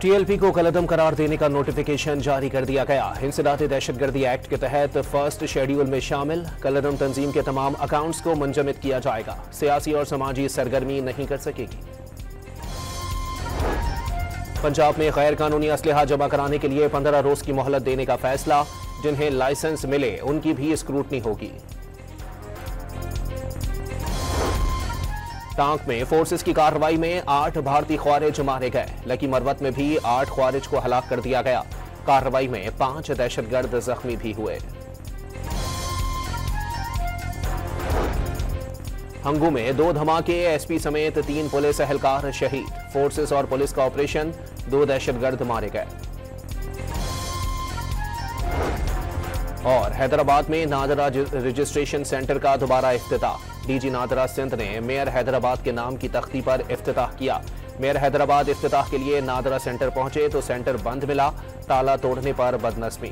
TLP को कलअदम करार देने का नोटिफिकेशन जारी कर दिया गया। इंसदाद दहशतगर्दी एक्ट के तहत फर्स्ट शेड्यूल में शामिल कलअदम तंजीम के तमाम अकाउंट्स को मुंजमद किया जाएगा। सियासी और समाजी सरगर्मी नहीं कर सकेगी। पंजाब में गैर कानूनी असलहा जमा कराने के लिए 15 रोज की मोहलत देने का फैसला। जिन्हें लाइसेंस मिले उनकी भी स्क्रूटनी होगी। टांक में फोर्सेस की कार्रवाई में 8 भारतीय ख्वारिज मारे गए। लकी मरवत में भी 8 ख्वारिज को हलाक कर दिया गया। कार्रवाई में 5 दहशतगर्द जख्मी भी हुए। हंगू में 2 धमाके, एसपी समेत 3 पुलिस एहलकार शहीद। फोर्सेस और पुलिस का ऑपरेशन, 2 दहशतगर्द मारे गए। और हैदराबाद में नादरा रजिस्ट्रेशन सेंटर का दोबारा इफ्तिताह। डीजी नादरा सिंध ने मेयर हैदराबाद के नाम की तख्ती पर इफ्तिताह किया। मेयर हैदराबाद इफ्तिताह के लिए नादरा सेंटर पहुंचे तो सेंटर बंद मिला। ताला तोड़ने पर बदनस्मी।